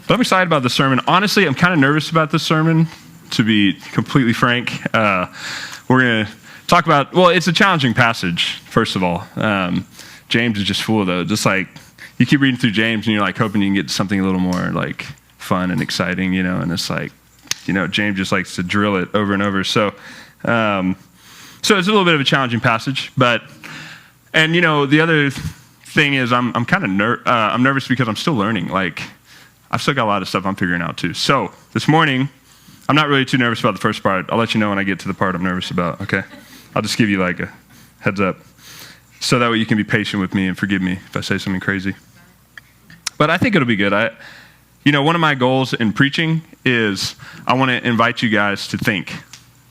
But I'm excited about the sermon. Honestly, I'm kind of nervous about this sermon, to be completely frank. We're going to talk about, well, it's a challenging passage, first of all. James is just full of those. Just like, you keep reading through James and you're like hoping you can get something a little more like fun and exciting, you know, and it's like, you know, James just likes to drill it over and over. So it's a little bit of a challenging passage, and you know, the other thing is I'm kind of I'm nervous because I'm still learning. Like, I've still got a lot of stuff I'm figuring out too. So this morning, I'm not really too nervous about the first part. I'll let you know when I get to the part I'm nervous about, okay? I'll just give you like a heads up. So that way you can be patient with me and forgive me if I say something crazy. But I think it'll be good. You know, one of my goals in preaching is I want to invite you guys to think,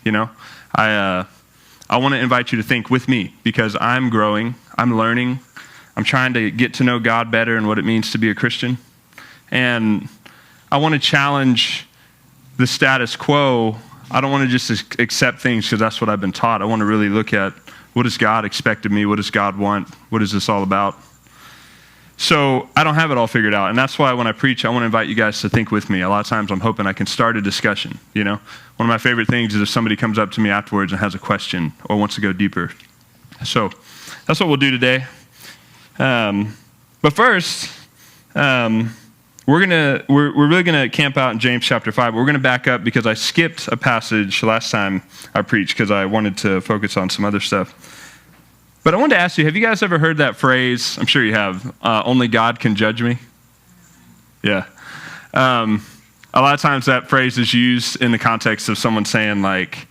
you know? I want to invite you to think with me because I'm growing, I'm learning, I'm trying to get to know God better and what it means to be a Christian. And I want to challenge the status quo. I don't want to just accept things because that's what I've been taught. I want to really look at what does God expect of me? What does God want? What is this all about? So I don't have it all figured out. And that's why when I preach, I want to invite you guys to think with me. A lot of times I'm hoping I can start a discussion, you know. One of my favorite things is if somebody comes up to me afterwards and has a question or wants to go deeper. So that's what we'll do today. But first, we're really gonna camp out in James chapter 5. We're gonna back up because I skipped a passage last time I preached because I wanted to focus on some other stuff. But I wanted to ask you, have you guys ever heard that phrase? I'm sure you have. Only God can judge me. Yeah. A lot of times that phrase is used in the context of someone saying like,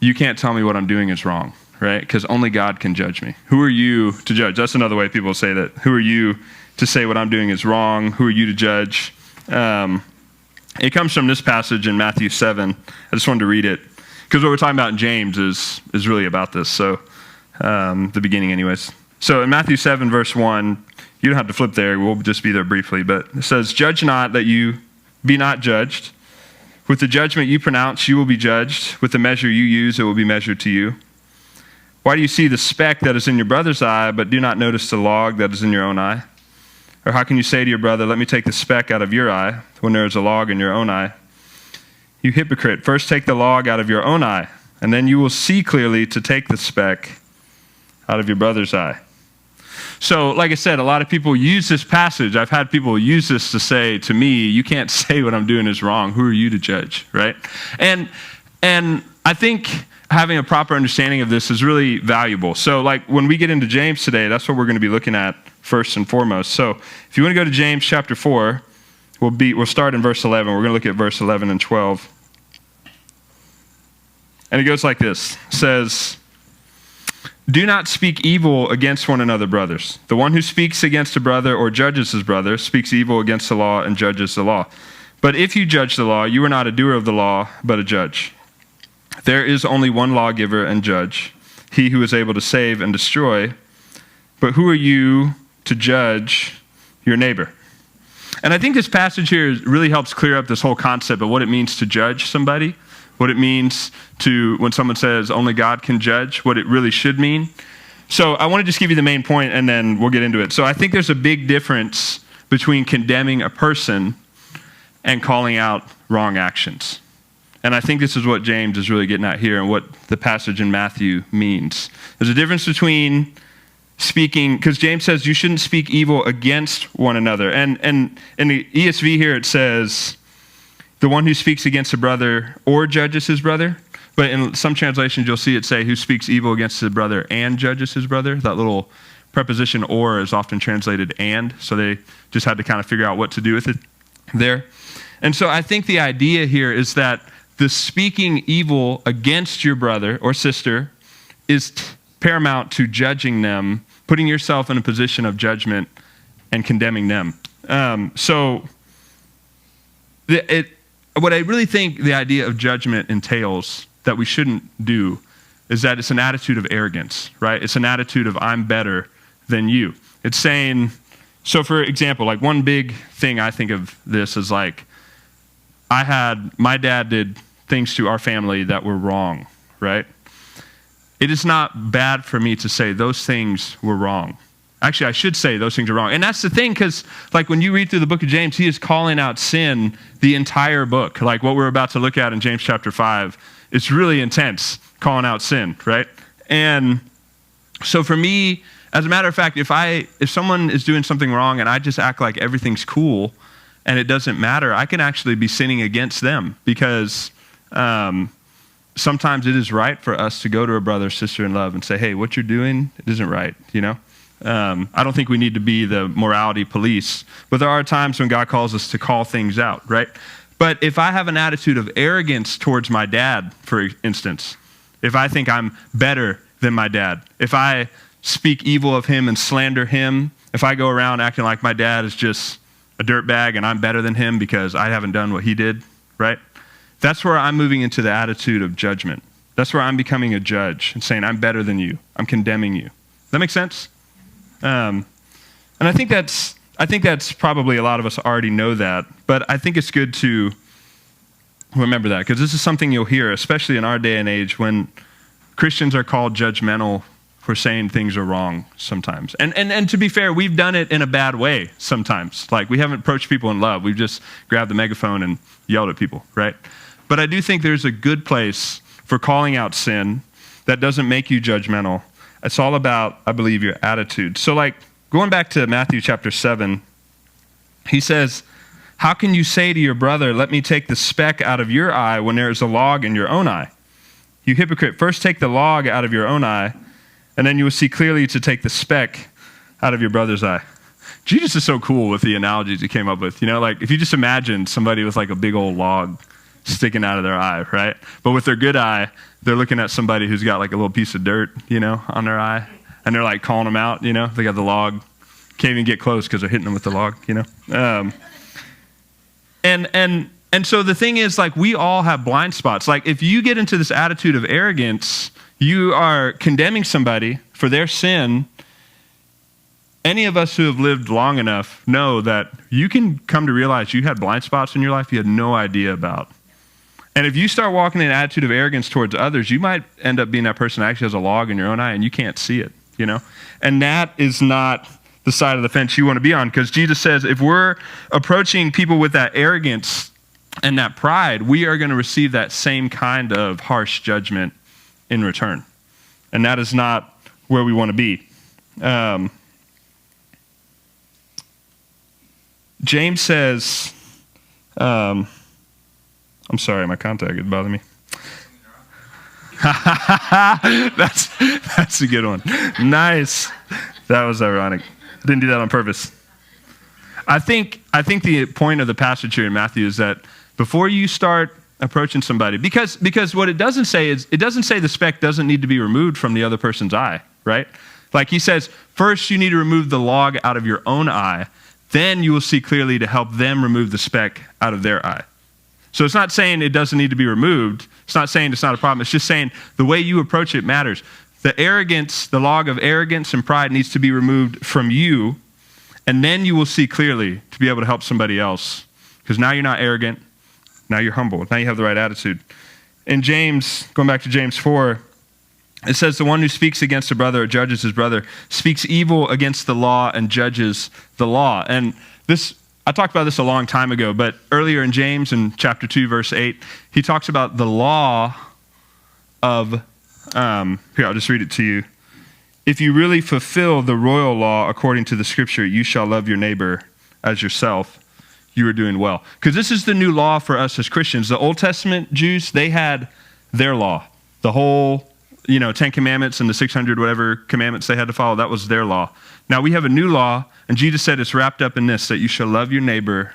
you can't tell me what I'm doing is wrong, right? Because only God can judge me. Who are you to judge? That's another way people say that. Who are you to say what I'm doing is wrong? Who are you to judge? It comes from this passage in Matthew 7. I just wanted to read it because what we're talking about in James is really about this. So the beginning anyways. So in Matthew 7 verse 1, you don't have to flip there. We'll just be there briefly. But it says, judge not that you be not judged. With the judgment you pronounce, you will be judged. With the measure you use, it will be measured to you. Why do you see the speck that is in your brother's eye, but do not notice the log that is in your own eye? Or how can you say to your brother, let me take the speck out of your eye, when there is a log in your own eye? You hypocrite, first take the log out of your own eye, and then you will see clearly to take the speck out of your brother's eye. So, like I said, a lot of people use this passage. I've had people use this to say to me, you can't say what I'm doing is wrong. Who are you to judge, right? And I think having a proper understanding of this is really valuable. So, like, when we get into James today, that's what we're going to be looking at first and foremost. So, if you want to go to James chapter 4, we'll start in verse 11. We're going to look at verse 11 and 12. And it goes like this. It says, do not speak evil against one another, brothers. The one who speaks against a brother or judges his brother speaks evil against the law and judges the law. But if you judge the law, you are not a doer of the law, but a judge. There is only one lawgiver and judge, he who is able to save and destroy. But who are you to judge your neighbor? And I think this passage here really helps clear up this whole concept of what it means to judge somebody, what it means to, when someone says only God can judge, what it really should mean. So I want to just give you the main point and then we'll get into it. So I think there's a big difference between condemning a person and calling out wrong actions. And I think this is what James is really getting at here and what the passage in Matthew means. There's a difference between speaking, because James says you shouldn't speak evil against one another. And in the ESV here it says, the one who speaks against a brother or judges his brother. But in some translations, you'll see it say who speaks evil against his brother and judges his brother. That little preposition or is often translated and. So they just had to kind of figure out what to do with it there. And so I think the idea here is that the speaking evil against your brother or sister is paramount to judging them, putting yourself in a position of judgment and condemning them. What I really think the idea of judgment entails that we shouldn't do is that it's an attitude of arrogance, right? It's an attitude of I'm better than you. It's saying, so for example, like one big thing I think of this is like, my dad did things to our family that were wrong, right? It is not bad for me to say those things were wrong. Actually, I should say those things are wrong. And that's the thing, because like when you read through the book of James, he is calling out sin the entire book. Like what we're about to look at in James chapter 5, it's really intense, calling out sin, right? And so for me, as a matter of fact, if someone is doing something wrong and I just act like everything's cool and it doesn't matter, I can actually be sinning against them, because sometimes it is right for us to go to a brother or sister in love and say, hey, what you're doing, it isn't right, you know? I don't think we need to be the morality police, but there are times when God calls us to call things out, right? But if I have an attitude of arrogance towards my dad, for instance, if I think I'm better than my dad, if I speak evil of him and slander him, if I go around acting like my dad is just a dirtbag and I'm better than him because I haven't done what he did, right? That's where I'm moving into the attitude of judgment. That's where I'm becoming a judge and saying, I'm better than you. I'm condemning you. Does that make sense? And I think that's probably a lot of us already know that, but I think it's good to remember that, because this is something you'll hear, especially in our day and age, when Christians are called judgmental for saying things are wrong sometimes. And to be fair, we've done it in a bad way sometimes. Like, we haven't approached people in love. We've just grabbed the megaphone and yelled at people, right? But I do think there's a good place for calling out sin that doesn't make you judgmental. It's all about, I believe, your attitude. So like going back to Matthew chapter 7, he says, how can you say to your brother, let me take the speck out of your eye when there is a log in your own eye? You hypocrite, first take the log out of your own eye, and then you will see clearly to take the speck out of your brother's eye. Jesus is so cool with the analogies he came up with. You know, like if you just imagine somebody with like a big old log sticking out of their eye, right? But with their good eye, they're looking at somebody who's got like a little piece of dirt, you know, on their eye. And they're like calling them out, you know. They got the log. Can't even get close because they're hitting them with the log, you know. And so the thing is, like, we all have blind spots. Like, if you get into this attitude of arrogance, you are condemning somebody for their sin. Any of us who have lived long enough know that you can come to realize you had blind spots in your life you had no idea about. And if you start walking in an attitude of arrogance towards others, you might end up being that person that actually has a log in your own eye and you can't see it, you know? And that is not the side of the fence you want to be on, because Jesus says if we're approaching people with that arrogance and that pride, we are going to receive that same kind of harsh judgment in return. And that is not where we want to be. James says, I'm sorry, my contact is bothering me. That's a good one. Nice. That was ironic. I didn't do that on purpose. I think the point of the passage here in Matthew is that before you start approaching somebody, because what it doesn't say is, it doesn't say the speck doesn't need to be removed from the other person's eye, right? Like he says, first you need to remove the log out of your own eye, then you will see clearly to help them remove the speck out of their eye. So it's not saying it doesn't need to be removed. It's not saying it's not a problem. It's just saying the way you approach it matters. The arrogance, the log of arrogance and pride needs to be removed from you, and then you will see clearly to be able to help somebody else. Because now you're not arrogant. Now you're humble. Now you have the right attitude. In James, going back to James 4, it says the one who speaks against a brother or judges his brother speaks evil against the law and judges the law. And this, I talked about this a long time ago, but earlier in James in chapter 2, verse 8, he talks about the law of, here, I'll just read it to you. If you really fulfill the royal law according to the scripture, you shall love your neighbor as yourself, you are doing well. Because this is the new law for us as Christians. The Old Testament Jews, they had their law. The whole, 10 commandments and the 600 whatever commandments they had to follow, that was their law. Now we have a new law, and Jesus said it's wrapped up in this, that you shall love your neighbor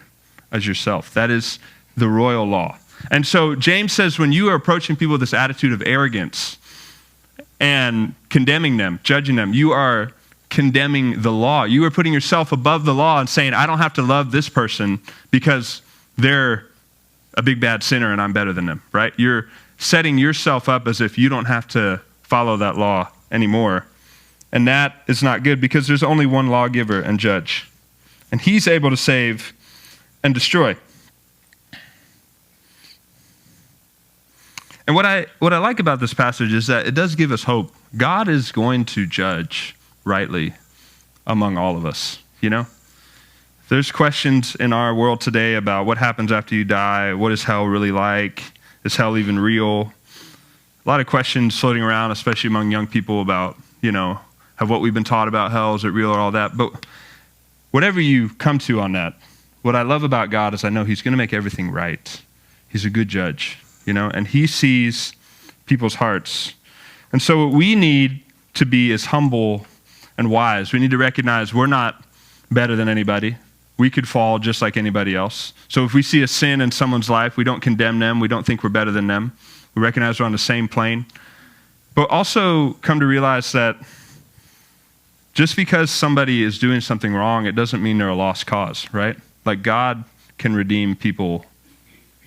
as yourself. That is the royal law. And so James says when you are approaching people with this attitude of arrogance and condemning them, judging them, you are condemning the law. You are putting yourself above the law and saying, I don't have to love this person because they're a big bad sinner and I'm better than them, right? You're setting yourself up as if you don't have to follow that law anymore. And that is not good because there's only one lawgiver and judge. And he's able to save and destroy. And what I like about this passage is that it does give us hope. God is going to judge rightly among all of us, you know? There's questions in our world today about what happens after you die. What is hell really like? Is hell even real? A lot of questions floating around, especially among young people about, have what we've been taught about hell, is it real or all that? But whatever you come to on that, what I love about God is I know he's going to make everything right. He's a good judge, and he sees people's hearts. And so we need to be as humble and wise. We need to recognize we're not better than anybody. We could fall just like anybody else. So if we see a sin in someone's life, we don't condemn them. We don't think we're better than them. We recognize we're on the same plane. But also come to realize that just because somebody is doing something wrong, it doesn't mean they're a lost cause, right? Like God can redeem people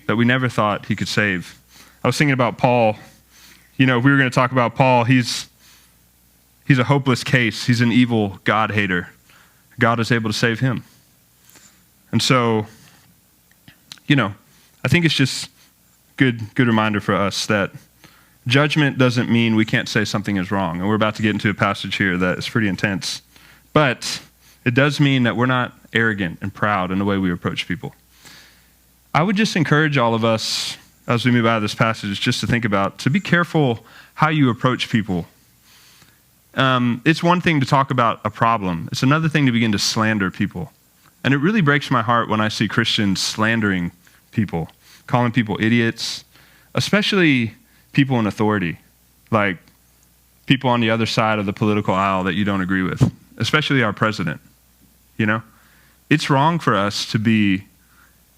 that we never thought he could save. I was thinking about Paul. If we were going to talk about Paul, he's a hopeless case. He's an evil God hater. God is able to save him. And so, I think it's just good reminder for us that judgment doesn't mean we can't say something is wrong. And we're about to get into a passage here that is pretty intense. But it does mean that we're not arrogant and proud in the way we approach people. I would just encourage all of us, as we move out of this passage, just to be careful how you approach people. It's one thing to talk about a problem. It's another thing to begin to slander people. And it really breaks my heart when I see Christians slandering people, calling people idiots, especially people in authority, like people on the other side of the political aisle that you don't agree with, especially our president. It's wrong for us to be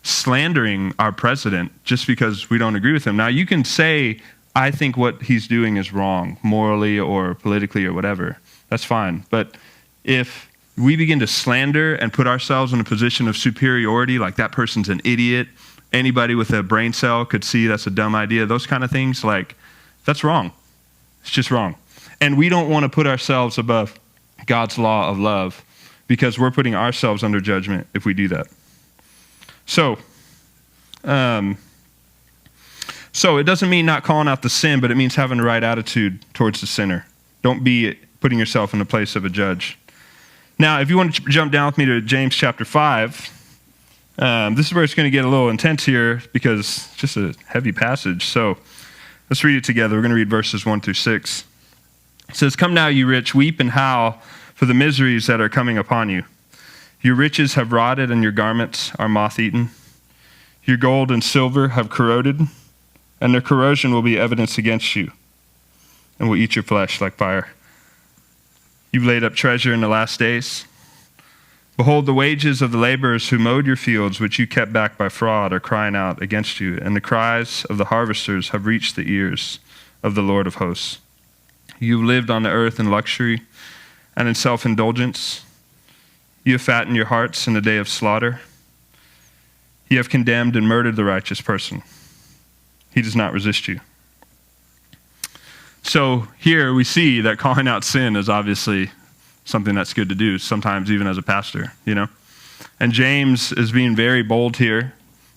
slandering our president just because we don't agree with him. Now, you can say, I think what he's doing is wrong, morally or politically or whatever. That's fine. But if we begin to slander and put ourselves in a position of superiority, like that person's an idiot, anybody with a brain cell could see that's a dumb idea, those kind of things, that's wrong. It's just wrong. And we don't want to put ourselves above God's law of love because we're putting ourselves under judgment if we do that. So it doesn't mean not calling out the sin, but it means having the right attitude towards the sinner. Don't be putting yourself in the place of a judge. Now, if you want to jump down with me to James chapter 5, this is where it's going to get a little intense here because it's just a heavy passage. So let's read it together. We're going to read verses 1 through 6. It says, "Come now, you rich, weep and howl for the miseries that are coming upon you. Your riches have rotted and your garments are moth-eaten. Your gold and silver have corroded, and their corrosion will be evidence against you and will eat your flesh like fire. You've laid up treasure in the last days. Behold, the wages of the laborers who mowed your fields, which you kept back by fraud, are crying out against you, and the cries of the harvesters have reached the ears of the Lord of hosts. You lived on the earth in luxury and in self-indulgence. You have fattened your hearts in the day of slaughter. You have condemned and murdered the righteous person. He does not resist you." So here we see that calling out sin is obviously something that's good to do, sometimes even as a pastor, And James is being very bold here,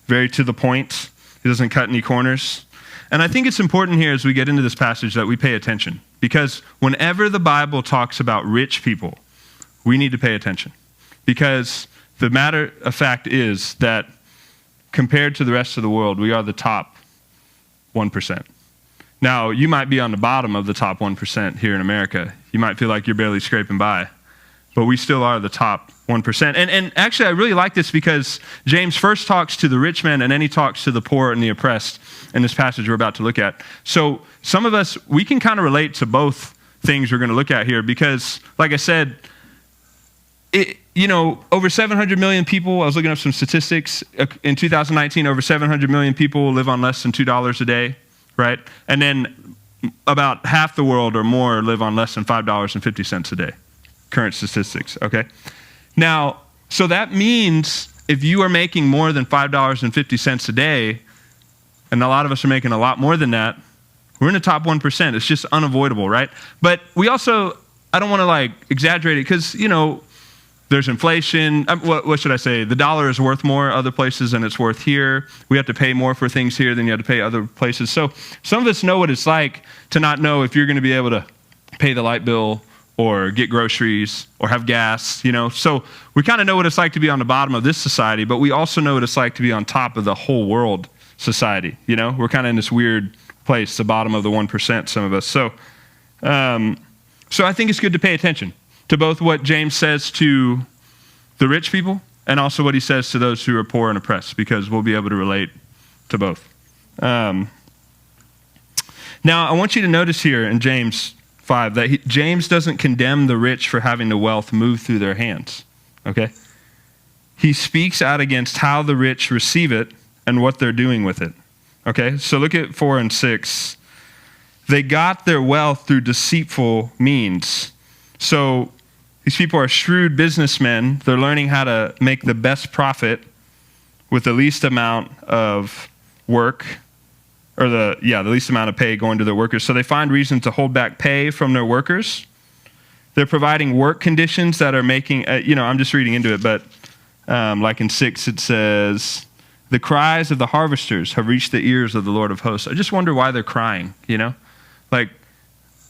very to the point. He doesn't cut any corners. And I think it's important here as we get into this passage that we pay attention, because whenever the Bible talks about rich people, we need to pay attention. Because the matter of fact is that compared to the rest of the world, we are the top 1%. Now, you might be on the bottom of the top 1% here in America. You might feel like you're barely scraping by, but we still are the top 1%. And actually, I really like this because James first talks to the rich men, and then he talks to the poor and the oppressed in this passage we're about to look at. So some of us, we can kind of relate to both things we're going to look at here because, like I said, over 700 million people, I was looking up some statistics, in 2019, over 700 million people live on less than $2 a day. Right? And then about half the world or more live on less than $5.50 a day. Current statistics, okay? Now, so that means if you are making more than $5.50 a day, and a lot of us are making a lot more than that, we're in the top 1%. It's just unavoidable, right? But we also, I don't want to exaggerate it because, there's inflation. What should I say? The dollar is worth more other places than it's worth here. We have to pay more for things here than you have to pay other places. So some of us know what it's like to not know if you're going to be able to pay the light bill or get groceries or have gas, So we kind of know what it's like to be on the bottom of this society, but we also know what it's like to be on top of the whole world society, We're kind of in this weird place, the bottom of the 1%, some of us. So I think it's good to pay attention to both what James says to the rich people and also what he says to those who are poor and oppressed, because we'll be able to relate to both. Now, I want you to notice here in James 5 that James doesn't condemn the rich for having the wealth move through their hands, okay? He speaks out against how the rich receive it and what they're doing with it, okay? So look at 4 and 6. They got their wealth through deceitful means. So these people are shrewd businessmen. They're learning how to make the best profit with the least amount of work, or the least amount of pay going to their workers. So they find reason to hold back pay from their workers. They're providing work conditions that are making, I'm just reading into it, but like in 6 it says, the cries of the harvesters have reached the ears of the Lord of hosts. I just wonder why they're crying, Like,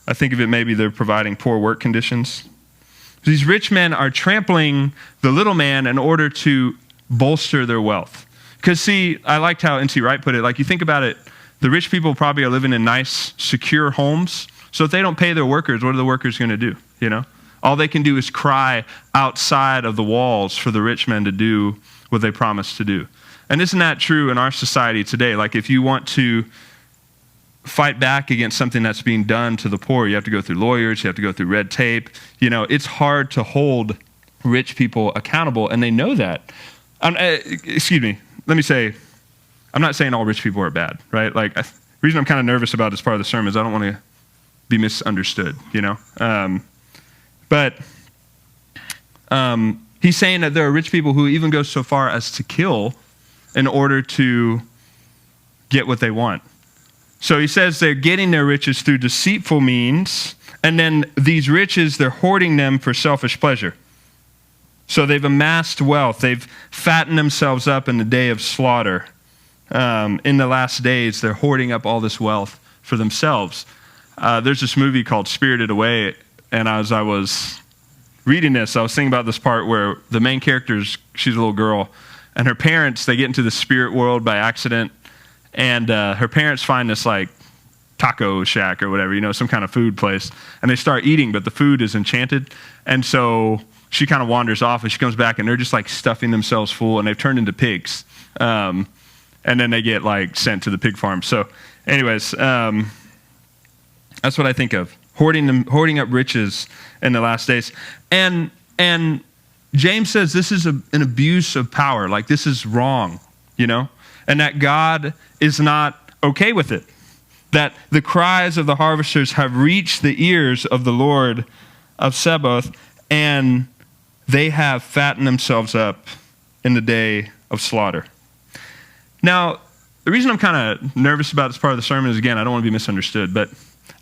I think of it maybe they're providing poor work conditions. These rich men are trampling the little man in order to bolster their wealth. Because see, I liked how N.T. Wright put it. Like, you think about it, the rich people probably are living in nice, secure homes. So if they don't pay their workers, what are the workers going to do, All they can do is cry outside of the walls for the rich men to do what they promised to do. And isn't that true in our society today? Like, if you want to fight back against something that's being done to the poor, you have to go through lawyers, you have to go through red tape. It's hard to hold rich people accountable, and they know that. Excuse me, let me say, I'm not saying all rich people are bad, right? Like, the reason I'm kind of nervous about this part of the sermon is I don't want to be misunderstood, But he's saying that there are rich people who even go so far as to kill in order to get what they want. So he says they're getting their riches through deceitful means, and then these riches, they're hoarding them for selfish pleasure. So they've amassed wealth. They've fattened themselves up in the day of slaughter. In the last days, they're hoarding up all this wealth for themselves. There's this movie called Spirited Away, and as I was reading this, I was thinking about this part where the main character, she's a little girl, and her parents, they get into the spirit world by accident, and her parents find this like taco shack or whatever, some kind of food place, and they start eating, but the food is enchanted, and so she kind of wanders off, and she comes back, and they're just like stuffing themselves full, and they've turned into pigs. And then they get like sent to the pig farm. So anyways, that's what I think of. Hoarding up riches in the last days. And James says this is an abuse of power. Like, this is wrong, and that God is not okay with it. That the cries of the harvesters have reached the ears of the Lord of Sabaoth, and they have fattened themselves up in the day of slaughter. Now, the reason I'm kind of nervous about this part of the sermon is, again, I don't want to be misunderstood, but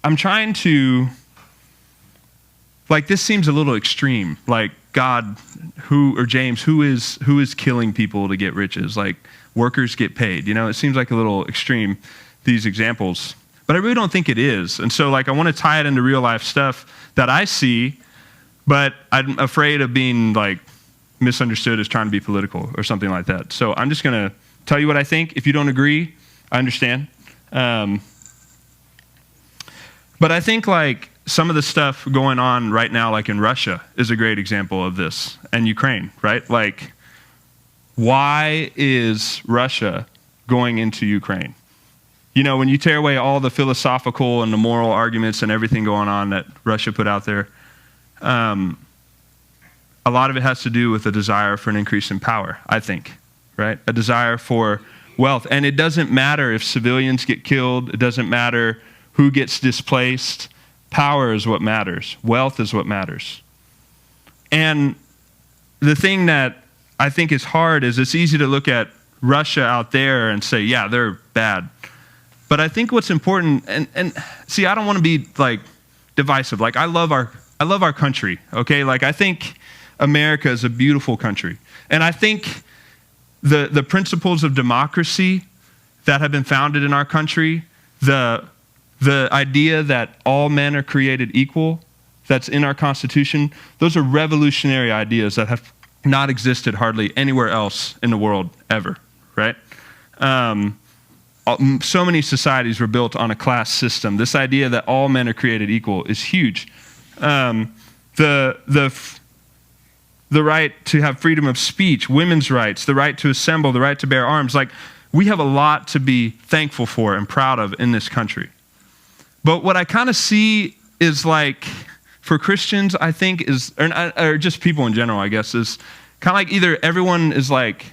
I'm trying to, this seems a little extreme. Like, God, James, who is killing people to get riches? Like, workers get paid. It seems like a little extreme, these examples. But I really don't think it is. And so, I want to tie it into real life stuff that I see, but I'm afraid of being, misunderstood as trying to be political or something like that. So I'm just going to tell you what I think. If you don't agree, I understand. But I think some of the stuff going on right now, in Russia, is a great example of this, and Ukraine, right? Why is Russia going into Ukraine? When you tear away all the philosophical and the moral arguments and everything going on that Russia put out there, a lot of it has to do with a desire for an increase in power, I think. Right? A desire for wealth. And it doesn't matter if civilians get killed. It doesn't matter who gets displaced. Power is what matters. Wealth is what matters. And the thing that I think is hard is it's easy to look at Russia out there and say, yeah, they're bad. But I think what's important, and see, I don't want to be divisive. I love our country, okay? I think America is a beautiful country. And I think the principles of democracy that have been founded in our country, the idea that all men are created equal, that's in our Constitution, those are revolutionary ideas that have not existed hardly anywhere else in the world ever, right? So many societies were built on a class system. This idea that all men are created equal is huge. The right to have freedom of speech, women's rights, the right to assemble, the right to bear arms. Like, we have a lot to be thankful for and proud of in this country. But what I kind of see is, like, for Christians, I think or just people in general, I guess, is kind of like either everyone is like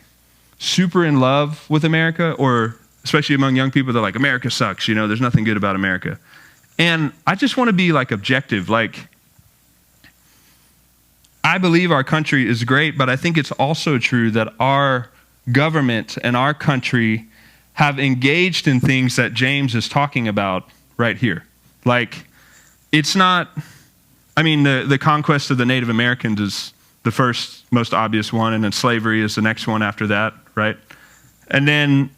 super in love with America, or especially among young people, they're like, America sucks, there's nothing good about America. And I just want to be like objective. Like, I believe our country is great, but I think it's also true that our government and our country have engaged in things that James is talking about right here. Like, it's not, the conquest of the Native Americans is the first most obvious one, and then slavery is the next one after that, right? And then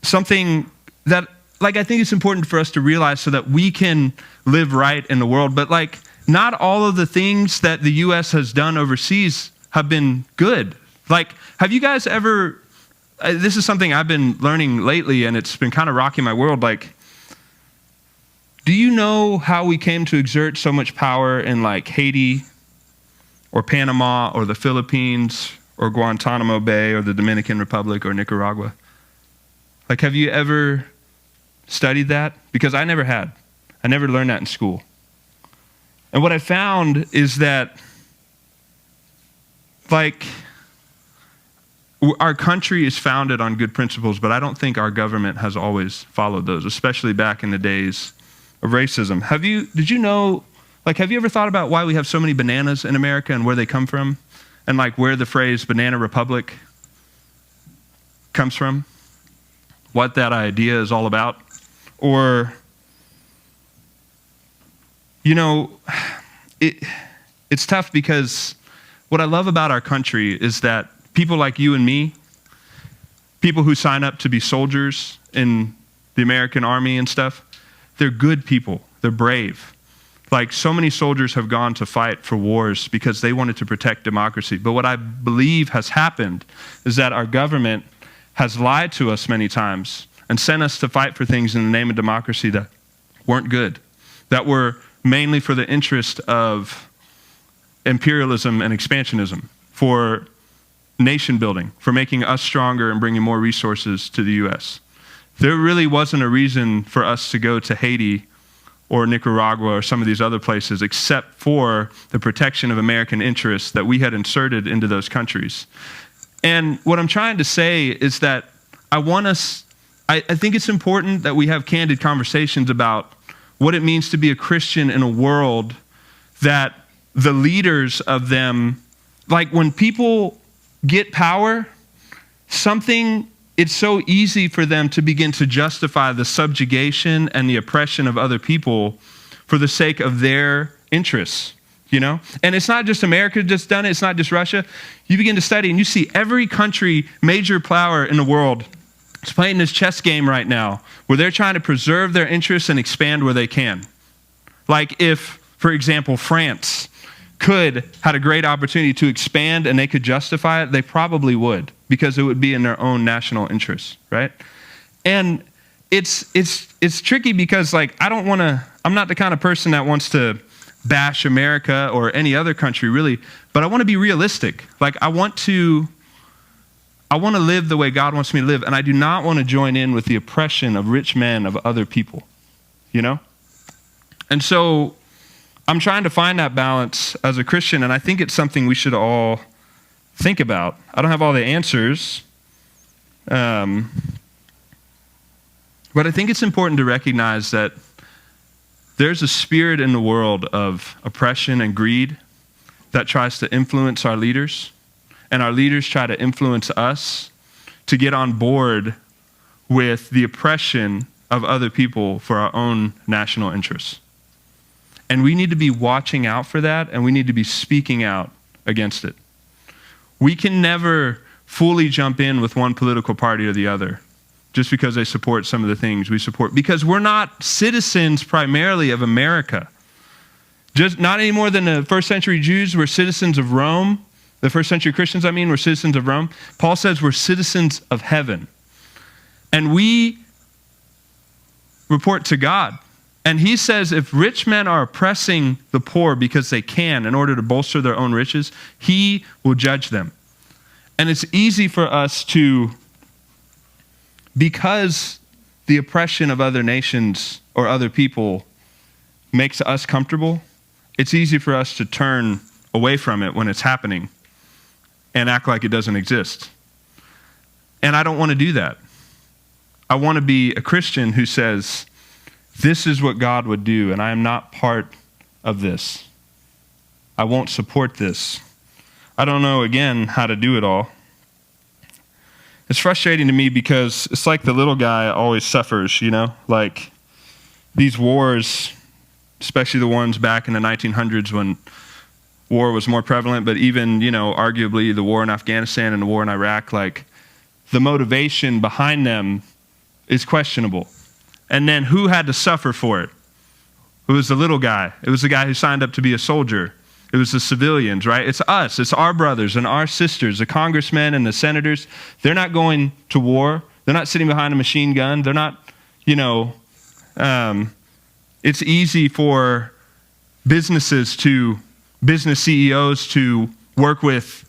something that, like, I think it's important for us to realize so that we can live right in the world, but like, not all of the things that the U.S. has done overseas have been good. Like, have you guys ever, this is something I've been learning lately, and it's been kind of rocking my world. Like, do you know how we came to exert so much power in like Haiti or Panama or the Philippines or Guantanamo Bay or the Dominican Republic or Nicaragua? Like, have you ever studied that? Because I never had. I never learned that in school. And what I found is that, like, our country is founded on good principles, but I don't think our government has always followed those, especially back in the days of racism. Have you ever thought about why we have so many bananas in America and where they come from? And like where the phrase banana republic comes from? What that idea is all about? Or, it's tough because what I love about our country is that people like you and me, people who sign up to be soldiers in the American Army and stuff, they're good people. They're brave. Like, so many soldiers have gone to fight for wars because they wanted to protect democracy. But what I believe has happened is that our government has lied to us many times and sent us to fight for things in the name of democracy that weren't good, that were mainly for the interest of imperialism and expansionism, for nation building, for making us stronger and bringing more resources to the U.S. There really wasn't a reason for us to go to Haiti or Nicaragua or some of these other places except for the protection of American interests that we had inserted into those countries. And what I'm trying to say is that I think it's important that we have candid conversations about what it means to be a Christian in a world that the leaders of them, like when people get power, it's so easy for them to begin to justify the subjugation and the oppression of other people for the sake of their interests, And it's not just America that's done it. It's not just Russia. You begin to study and you see every country, major power in the world, is playing this chess game right now where they're trying to preserve their interests and expand where they can. Like if, for example, France had a great opportunity to expand and they could justify it, they probably would, because it would be in their own national interests, right? And it's tricky because, like, I'm not the kind of person that wants to bash America or any other country really, but I want to be realistic. Like, I want to live the way God wants me to live, and I do not want to join in with the oppression of rich men of other people, And so I'm trying to find that balance as a Christian, and I think it's something we should all think about. I don't have all the answers, but I think it's important to recognize that there's a spirit in the world of oppression and greed that tries to influence our leaders, and our leaders try to influence us to get on board with the oppression of other people for our own national interests. And we need to be watching out for that, and we need to be speaking out against it. We can never fully jump in with one political party or the other just because they support some of the things we support, because we're not citizens primarily of America. Just not any more than the first century Jews were citizens of Rome. The first century Christians, were citizens of Rome. Paul says we're citizens of heaven. And we report to God. And he says if rich men are oppressing the poor because they can in order to bolster their own riches, he will judge them. And it's easy for us to, because the oppression of other nations or other people makes us comfortable, it's easy for us to turn away from it when it's happening and act like it doesn't exist. And I don't want to do that. I want to be a Christian who says, this is what God would do, and I am not part of this. I won't support this. I don't know, again, how to do it all. It's frustrating to me because it's like the little guy always suffers, Like these wars, especially the ones back in the 1900s when war was more prevalent, but even, arguably the war in Afghanistan and the war in Iraq, like the motivation behind them is questionable. And then who had to suffer for it? It was the little guy. It was the guy who signed up to be a soldier. It was the civilians, right? It's us. It's our brothers and our sisters, the congressmen and the senators. They're not going to war. They're not sitting behind a machine gun. They're not, it's easy for business CEOs to work with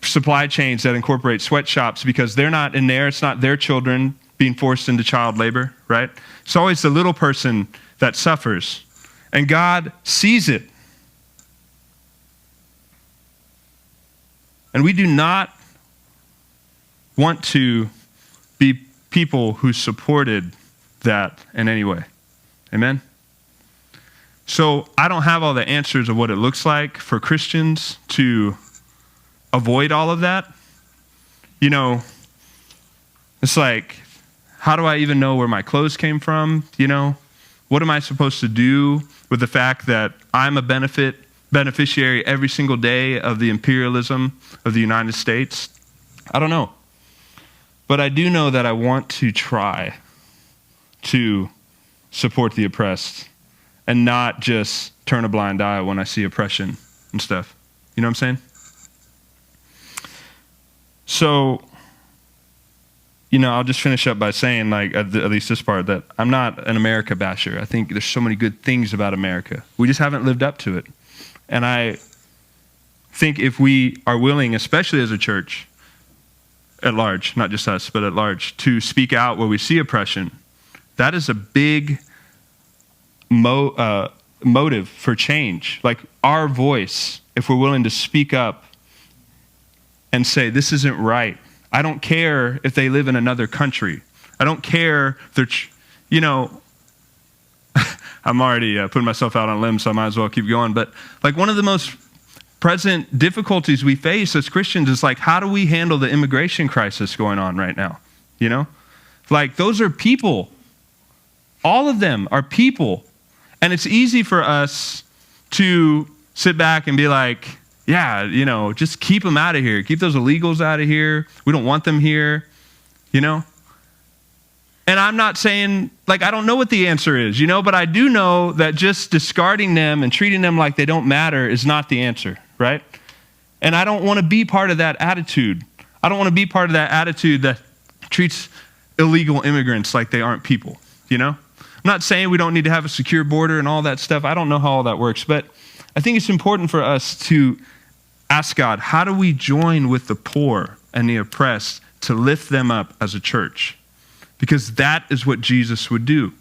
supply chains that incorporate sweatshops because they're not in there. It's not their children being forced into child labor, right? It's always the little person that suffers. And God sees it. And we do not want to be people who supported that in any way. Amen? So I don't have all the answers of what it looks like for Christians to avoid all of that. It's like, how do I even know where my clothes came from? What am I supposed to do with the fact that I'm a beneficiary every single day of the imperialism of the United States? I don't know. But I do know that I want to try to support the oppressed and not just turn a blind eye when I see oppression and stuff. You know what I'm saying? So, I'll just finish up by saying, at least this part, that I'm not an America basher. I think there's so many good things about America. We just haven't lived up to it. And I think if we are willing, especially as a church, at large, not just us, but at large, to speak out where we see oppression, that is a big motive for change. Like our voice, if we're willing to speak up and say, this isn't right. I don't care if they live in another country. I don't care if they're, I'm already putting myself out on a limb, so I might as well keep going. But one of the most present difficulties we face as Christians is how do we handle the immigration crisis going on right now? Those are people. All of them are people. And it's easy for us to sit back and be like, yeah, just keep them out of here. Keep those illegals out of here. We don't want them here, And I'm not saying, I don't know what the answer is, but I do know that just discarding them and treating them like they don't matter is not the answer, right? And I don't want to be part of that attitude. I don't want to be part of that attitude that treats illegal immigrants like they aren't people, I'm not saying we don't need to have a secure border and all that stuff. I don't know how all that works, but I think it's important for us to ask God, how do we join with the poor and the oppressed to lift them up as a church? Because that is what Jesus would do.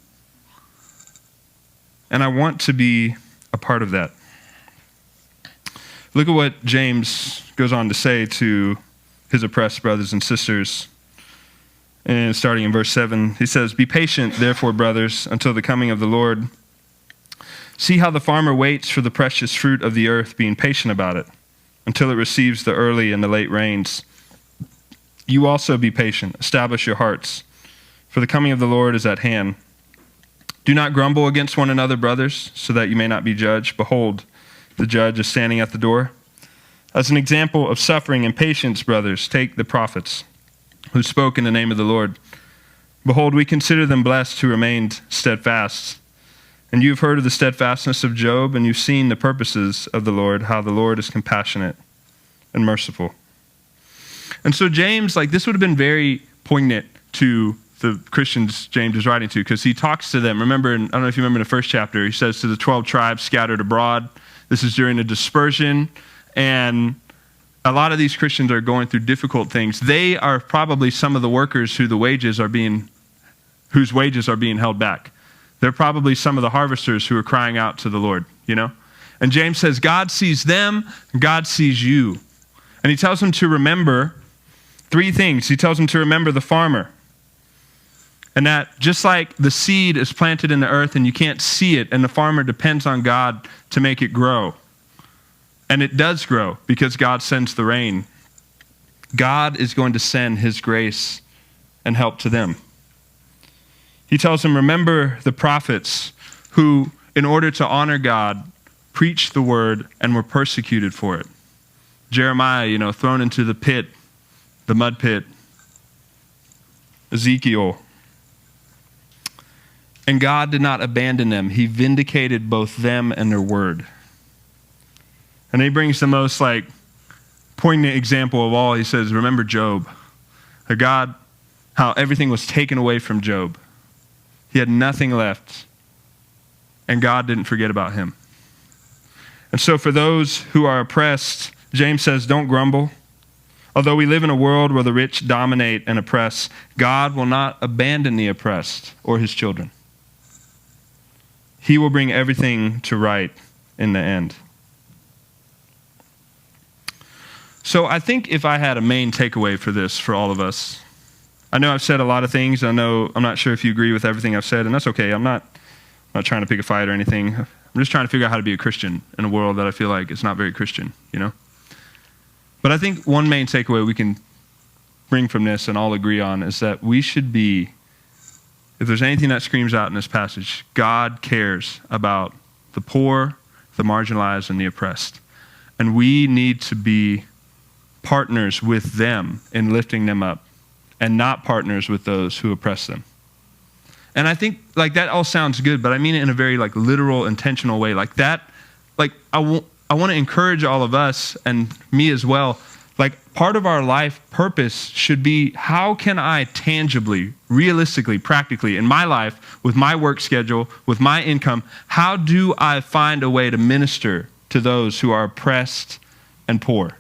And I want to be a part of that. Look at what James goes on to say to his oppressed brothers and sisters. And starting in verse 7, he says, "Be patient, therefore, brothers, until the coming of the Lord. See how the farmer waits for the precious fruit of the earth, being patient about it, until it receives the early and the late rains. You also be patient, establish your hearts, for the coming of the Lord is at hand. Do not grumble against one another, brothers, so that you may not be judged. Behold, the judge is standing at the door. As an example of suffering and patience, brothers, take the prophets who spoke in the name of the Lord. Behold, we consider them blessed who remained steadfast. And you've heard of the steadfastness of Job, and you've seen the purposes of the Lord, how the Lord is compassionate and merciful. And so James, this would have been very poignant to the Christians James is writing to, because he talks to them. Remember, I don't know if you remember in the first chapter, he says to the 12 tribes scattered abroad. This is during a dispersion, and a lot of these Christians are going through difficult things. They are probably some of the workers whose wages are being held back. They're probably some of the harvesters who are crying out to the Lord, And James says, God sees them, God sees you. And he tells them to remember 3 things. He tells them to remember the farmer. And that just like the seed is planted in the earth and you can't see it, and the farmer depends on God to make it grow. And it does grow because God sends the rain. God is going to send his grace and help to them. He tells them, remember the prophets who, in order to honor God, preached the word and were persecuted for it. Jeremiah, thrown into the pit, the mud pit. Ezekiel. And God did not abandon them. He vindicated both them and their word. And he brings the most poignant example of all. He says, remember Job. How everything was taken away from Job. He had nothing left. And God didn't forget about him. And so for those who are oppressed, James says, don't grumble. Although we live in a world where the rich dominate and oppress, God will not abandon the oppressed or his children. He will bring everything to right in the end. So I think if I had a main takeaway for this for all of us, I know I've said a lot of things. I'm not sure if you agree with everything I've said, and that's okay. I'm not trying to pick a fight or anything. I'm just trying to figure out how to be a Christian in a world that I feel like is not very Christian, But I think one main takeaway we can bring from this and all agree on is that we should be, if there's anything that screams out in this passage, God cares about the poor, the marginalized, and the oppressed. And we need to be partners with them in lifting them up and not partners with those who oppress them. And I think that all sounds good, but I mean it in a very literal, intentional way. I want to encourage all of us and me as well. Part of our life purpose should be, how can I tangibly, realistically, practically, in my life, with my work schedule, with my income, how do I find a way to minister to those who are oppressed and poor?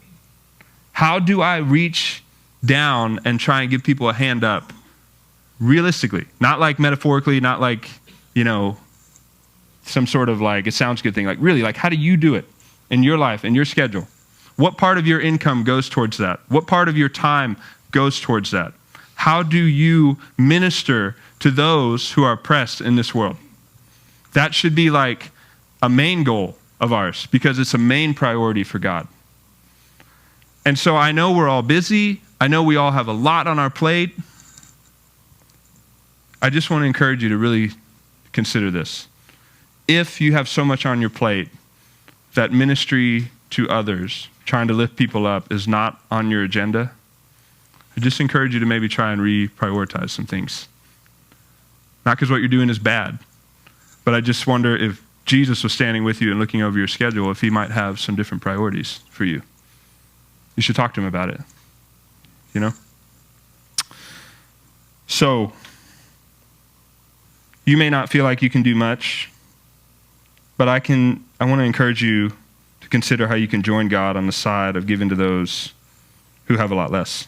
How do I reach down and try and give people a hand up? Realistically, not metaphorically, not some sort of it sounds good thing. Really, how do you do it in your life, in your schedule? What part of your income goes towards that? What part of your time goes towards that? How do you minister to those who are oppressed in this world? That should be a main goal of ours, because it's a main priority for God. And so I know we're all busy. I know we all have a lot on our plate. I just want to encourage you to really consider this. If you have so much on your plate that ministry to others, trying to lift people up, is not on your agenda, I just encourage you to maybe try and reprioritize some things. Not because what you're doing is bad, but I just wonder if Jesus was standing with you and looking over your schedule, if he might have some different priorities for you. You should talk to him about it. So, you may not feel like you can do much, but I want to encourage you to consider how you can join God on the side of giving to those who have a lot less.